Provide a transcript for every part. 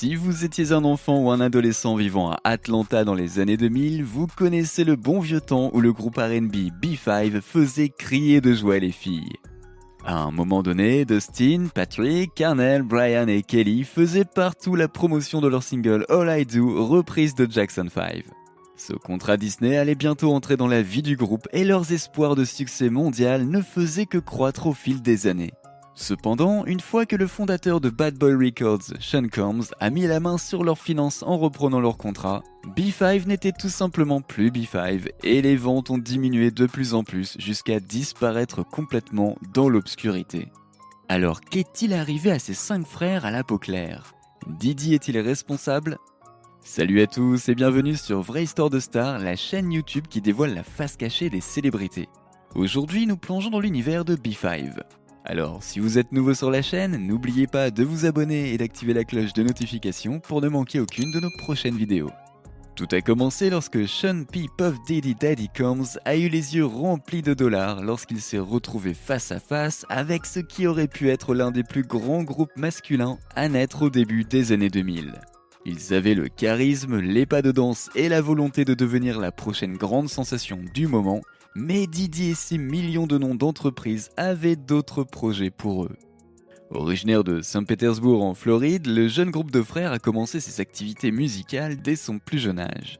Si vous étiez un enfant ou un adolescent vivant à Atlanta dans les années 2000, vous connaissez le bon vieux temps où le groupe R&B B5 faisait crier de joie les filles. À un moment donné, Dustin, Patrick, Carnell, Brian et Kelly faisaient partout la promotion de leur single All I Do, reprise de Jackson 5. Ce contrat Disney allait bientôt entrer dans la vie du groupe et leurs espoirs de succès mondial ne faisaient que croître au fil des années. Cependant, une fois que le fondateur de Bad Boy Records, Sean Combs, a mis la main sur leurs finances en reprenant leur contrat, B5 n'était tout simplement plus B5 et les ventes ont diminué de plus en plus jusqu'à disparaître complètement dans l'obscurité. Alors qu'est-il arrivé à ces 5 frères à la peau claire? Diddy est-il responsable? Salut à tous et bienvenue sur Vraie Histoire de Star, la chaîne YouTube qui dévoile la face cachée des célébrités. Aujourd'hui, nous plongeons dans l'univers de B5. Alors, si vous êtes nouveau sur la chaîne, n'oubliez pas de vous abonner et d'activer la cloche de notification pour ne manquer aucune de nos prochaines vidéos. Tout a commencé lorsque Sean P. Puff Diddy Daddy Combs a eu les yeux remplis de dollars lorsqu'il s'est retrouvé face à face avec ce qui aurait pu être l'un des plus grands groupes masculins à naître au début des années 2000. Ils avaient le charisme, les pas de danse et la volonté de devenir la prochaine grande sensation du moment, mais Diddy et ses millions de noms d'entreprises avaient d'autres projets pour eux. Originaire de Saint-Pétersbourg en Floride, le jeune groupe de frères a commencé ses activités musicales dès son plus jeune âge.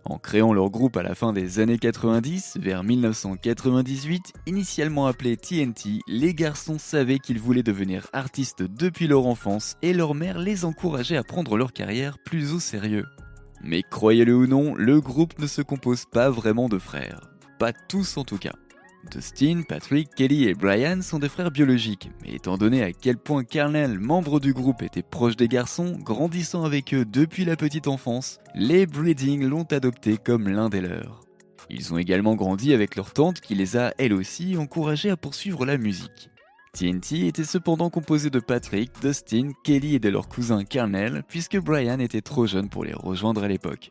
En créant leur groupe à la fin des années 90, vers 1998, initialement appelé TNT, les garçons savaient qu'ils voulaient devenir artistes depuis leur enfance et leur mère les encourageait à prendre leur carrière plus au sérieux. Mais croyez-le ou non, le groupe ne se compose pas vraiment de frères. Pas tous en tout cas. Dustin, Patrick, Kelly et Brian sont des frères biologiques, mais étant donné à quel point Carnell, membre du groupe, était proche des garçons, grandissant avec eux depuis la petite enfance, les Breeding l'ont adopté comme l'un des leurs. Ils ont également grandi avec leur tante qui les a, elle aussi, encouragés à poursuivre la musique. TNT était cependant composé de Patrick, Dustin, Kelly et de leur cousin Carnell, puisque Brian était trop jeune pour les rejoindre à l'époque.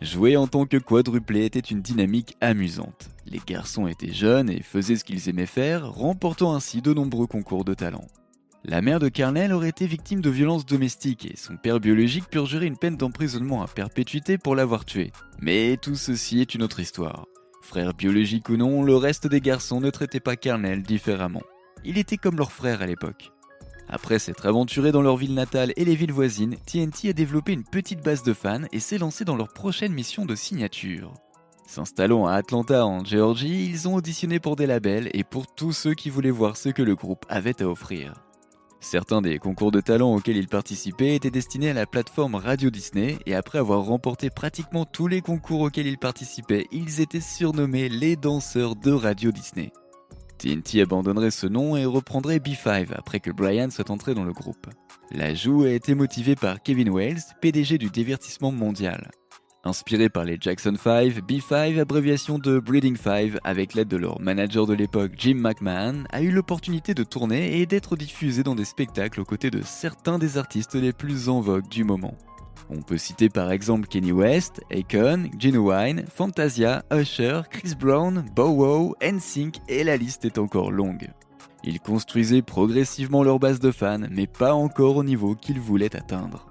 Jouer en tant que quadruplé était une dynamique amusante. Les garçons étaient jeunes et faisaient ce qu'ils aimaient faire, remportant ainsi de nombreux concours de talent. La mère de Carnell aurait été victime de violences domestiques et son père biologique purgerait une peine d'emprisonnement à perpétuité pour l'avoir tué. Mais tout ceci est une autre histoire. Frère biologique ou non, le reste des garçons ne traitait pas Carnell différemment. Il était comme leur frère à l'époque. Après s'être aventuré dans leur ville natale et les villes voisines, TNT a développé une petite base de fans et s'est lancé dans leur prochaine mission de signature. S'installant à Atlanta en Géorgie, ils ont auditionné pour des labels et pour tous ceux qui voulaient voir ce que le groupe avait à offrir. Certains des concours de talent auxquels ils participaient étaient destinés à la plateforme Radio Disney et après avoir remporté pratiquement tous les concours auxquels ils participaient, ils étaient surnommés les danseurs de Radio Disney. TNT abandonnerait ce nom et reprendrait B5 après que Brian soit entré dans le groupe. L'ajout a été motivé par Kevin Wales, PDG du divertissement mondial. Inspiré par les Jackson 5, B5, abréviation de Breeding 5, avec l'aide de leur manager de l'époque Jim McMahon, a eu l'opportunité de tourner et d'être diffusé dans des spectacles aux côtés de certains des artistes les plus en vogue du moment. On peut citer par exemple Kanye West, Akon, Genuine, Fantasia, Usher, Chris Brown, Bow Wow, NSYNC et la liste est encore longue. Ils construisaient progressivement leur base de fans, mais pas encore au niveau qu'ils voulaient atteindre.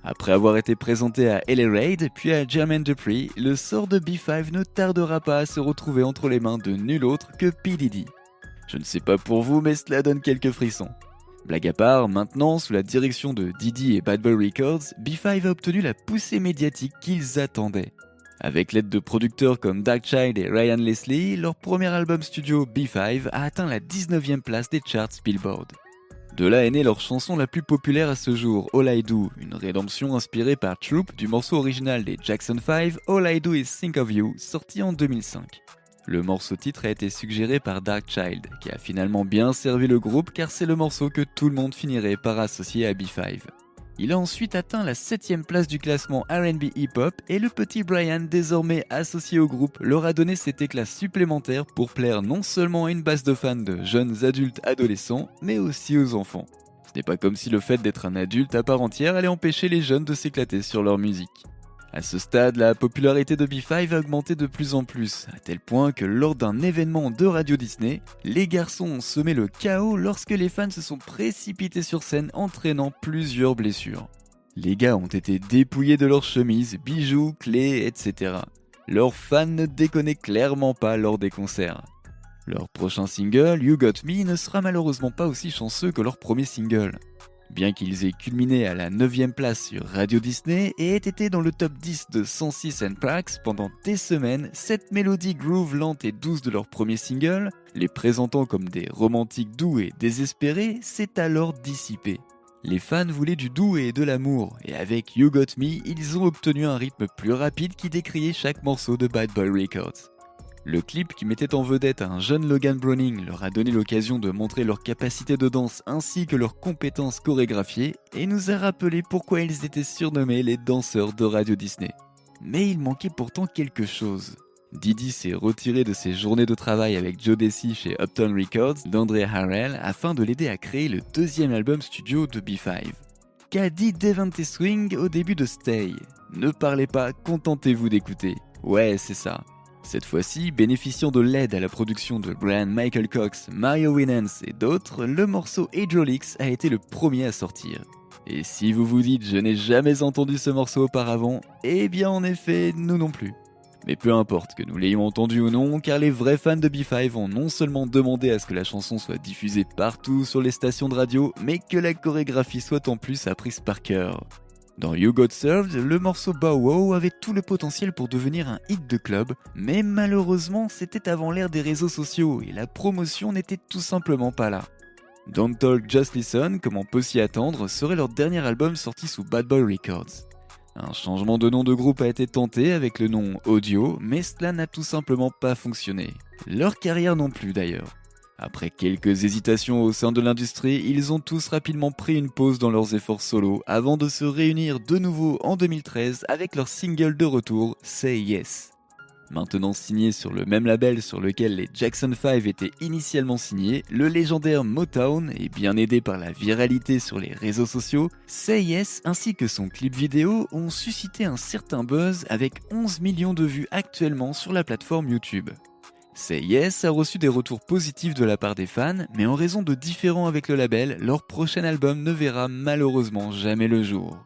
Après avoir été présenté à LA Reid puis à Jermaine Dupri, le sort de B5 ne tardera pas à se retrouver entre les mains de nul autre que P. Diddy. Je ne sais pas pour vous, mais cela donne quelques frissons. Blague à part, maintenant, sous la direction de Diddy et Bad Boy Records, B5 a obtenu la poussée médiatique qu'ils attendaient. Avec l'aide de producteurs comme Darkchild et Ryan Leslie, leur premier album studio B5 a atteint la 19e place des charts Billboard. De là est née leur chanson la plus populaire à ce jour, All I Do, une rédemption inspirée par Troop du morceau original des Jackson 5, All I Do Is Think of You, sorti en 2005. Le morceau titre a été suggéré par Darkchild, qui a finalement bien servi le groupe car c'est le morceau que tout le monde finirait par associer à B5. Il a ensuite atteint la 7e place du classement R&B hip-hop et le petit Brian, désormais associé au groupe, leur a donné cet éclat supplémentaire pour plaire non seulement à une base de fans de jeunes adultes adolescents, mais aussi aux enfants. Ce n'est pas comme si le fait d'être un adulte à part entière allait empêcher les jeunes de s'éclater sur leur musique. À ce stade, la popularité de B5 a augmenté de plus en plus, à tel point que lors d'un événement de Radio Disney, les garçons ont semé le chaos lorsque les fans se sont précipités sur scène entraînant plusieurs blessures. Les gars ont été dépouillés de leurs chemises, bijoux, clés, etc. Leurs fans ne déconnaient clairement pas lors des concerts. Leur prochain single, You Got Me, ne sera malheureusement pas aussi chanceux que leur premier single. Bien qu'ils aient culminé à la 9ème place sur Radio Disney et aient été dans le top 10 de 106 & Parks pendant des semaines, cette mélodie groove lente et douce de leur premier single, les présentant comme des romantiques doux et désespérés, s'est alors dissipée. Les fans voulaient du doux et de l'amour, et avec You Got Me, ils ont obtenu un rythme plus rapide qui décriait chaque morceau de Bad Boy Records. Le clip qui mettait en vedette un jeune Logan Browning leur a donné l'occasion de montrer leur capacité de danse ainsi que leurs compétences chorégraphiées et nous a rappelé pourquoi ils étaient surnommés les danseurs de Radio Disney. Mais il manquait pourtant quelque chose. Diddy s'est retiré de ses journées de travail avec Joe Desi chez Uptown Records d'André Harrell afin de l'aider à créer le deuxième album studio de B5. Qu'a dit Devante Swing au début de Stay ? Ne parlez pas, contentez-vous d'écouter. Ouais, c'est ça. Cette fois-ci, bénéficiant de l'aide à la production de Brian Michael Cox, Mario Winans et d'autres, le morceau Hydraulics a été le premier à sortir. Et si vous vous dites « je n'ai jamais entendu ce morceau auparavant », eh bien en effet, nous non plus. Mais peu importe que nous l'ayons entendu ou non, car les vrais fans de B5 ont non seulement demandé à ce que la chanson soit diffusée partout sur les stations de radio, mais que la chorégraphie soit en plus apprise par cœur. Dans You Got Served, le morceau Bow Wow avait tout le potentiel pour devenir un hit de club, mais malheureusement c'était avant l'ère des réseaux sociaux et la promotion n'était tout simplement pas là. Don't Talk Just Listen, comme on peut s'y attendre, serait leur dernier album sorti sous Bad Boy Records. Un changement de nom de groupe a été tenté avec le nom Audio, mais cela n'a tout simplement pas fonctionné. Leur carrière non plus d'ailleurs. Après quelques hésitations au sein de l'industrie, ils ont tous rapidement pris une pause dans leurs efforts solo avant de se réunir de nouveau en 2013 avec leur single de retour, Say Yes. Maintenant signé sur le même label sur lequel les Jackson 5 étaient initialement signés, le légendaire Motown, et bien aidé par la viralité sur les réseaux sociaux, Say Yes ainsi que son clip vidéo ont suscité un certain buzz avec 11 millions de vues actuellement sur la plateforme YouTube. Say Yes a reçu des retours positifs de la part des fans, mais en raison de différends avec le label, leur prochain album ne verra malheureusement jamais le jour.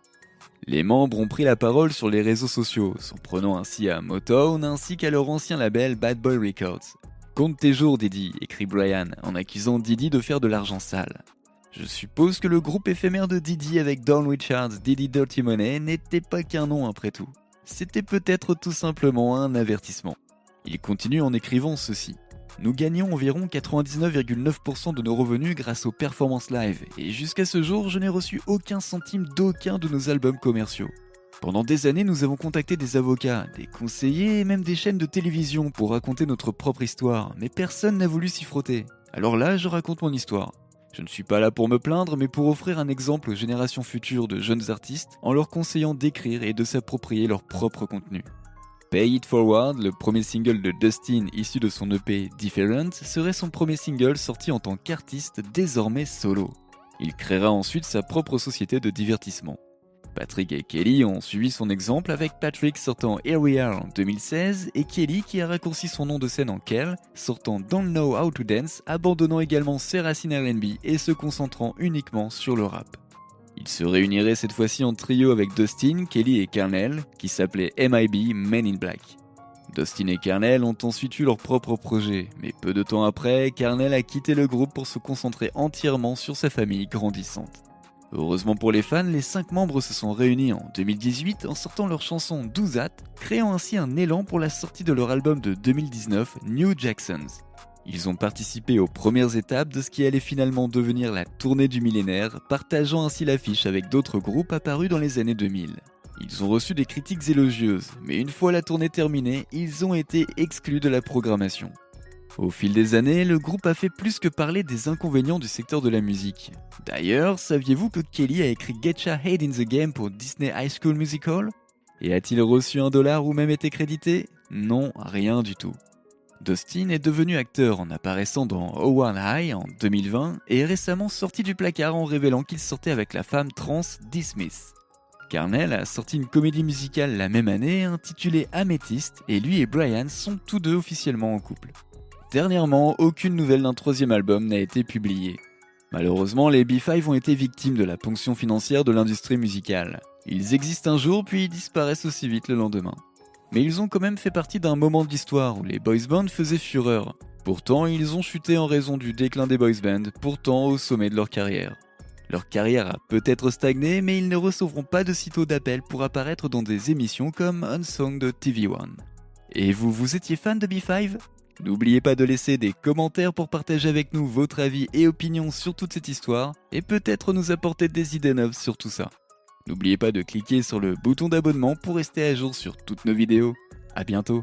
Les membres ont pris la parole sur les réseaux sociaux, s'en prenant ainsi à Motown ainsi qu'à leur ancien label Bad Boy Records. « Compte tes jours, Diddy », écrit Brian, en accusant Diddy de faire de l'argent sale. Je suppose que le groupe éphémère de Diddy avec Don Richards, Diddy Dirty Money, n'était pas qu'un nom après tout. C'était peut-être tout simplement un avertissement. Il continue en écrivant ceci. Nous gagnons environ 99,9% de nos revenus grâce aux performances live, et jusqu'à ce jour, je n'ai reçu aucun centime d'aucun de nos albums commerciaux. Pendant des années, nous avons contacté des avocats, des conseillers et même des chaînes de télévision pour raconter notre propre histoire, mais personne n'a voulu s'y frotter. Alors là, je raconte mon histoire. Je ne suis pas là pour me plaindre, mais pour offrir un exemple aux générations futures de jeunes artistes en leur conseillant d'écrire et de s'approprier leur propre contenu. Pay It Forward, le premier single de Dustin issu de son EP Different, serait son premier single sorti en tant qu'artiste désormais solo. Il créera ensuite sa propre société de divertissement. Patrick et Kelly ont suivi son exemple avec Patrick sortant Here We Are en 2016 et Kelly qui a raccourci son nom de scène en Kel, sortant Don't Know How to Dance, abandonnant également ses racines R&B et se concentrant uniquement sur le rap. Ils se réuniraient cette fois-ci en trio avec Dustin, Kelly et Kernel, qui s'appelait MIB Men in Black. Dustin et Kernel ont ensuite eu leur propre projet, mais peu de temps après, Kernel a quitté le groupe pour se concentrer entièrement sur sa famille grandissante. Heureusement pour les fans, les 5 membres se sont réunis en 2018 en sortant leur chanson Do That, créant ainsi un élan pour la sortie de leur album de 2019, New Jacksons. Ils ont participé aux premières étapes de ce qui allait finalement devenir la tournée du millénaire, partageant ainsi l'affiche avec d'autres groupes apparus dans les années 2000. Ils ont reçu des critiques élogieuses, mais une fois la tournée terminée, ils ont été exclus de la programmation. Au fil des années, le groupe a fait plus que parler des inconvénients du secteur de la musique. D'ailleurs, saviez-vous que Kelly a écrit Getcha Head in the Game pour Disney High School Musical ? Et a-t-il reçu $1 ou même été crédité ? Non, rien du tout. Dustin est devenu acteur en apparaissant dans Oh One High en 2020 et est récemment sorti du placard en révélant qu'il sortait avec la femme trans Dee Smith. Kernel a sorti une comédie musicale la même année intitulée Amethyst et lui et Brian sont tous deux officiellement en couple. Dernièrement, aucune nouvelle d'un 3e album n'a été publiée. Malheureusement, les B5 ont été victimes de la ponction financière de l'industrie musicale. Ils existent un jour puis ils disparaissent aussi vite le lendemain. Mais ils ont quand même fait partie d'un moment de l'histoire où les boys bands faisaient fureur. Pourtant, ils ont chuté en raison du déclin des boys bands, pourtant au sommet de leur carrière. Leur carrière a peut-être stagné, mais ils ne recevront pas de sitôt d'appel pour apparaître dans des émissions comme Unsung de TV One. Et vous étiez fan de B5 ? N'oubliez pas de laisser des commentaires pour partager avec nous votre avis et opinions sur toute cette histoire, et peut-être nous apporter des idées neuves sur tout ça. N'oubliez pas de cliquer sur le bouton d'abonnement pour rester à jour sur toutes nos vidéos. À bientôt.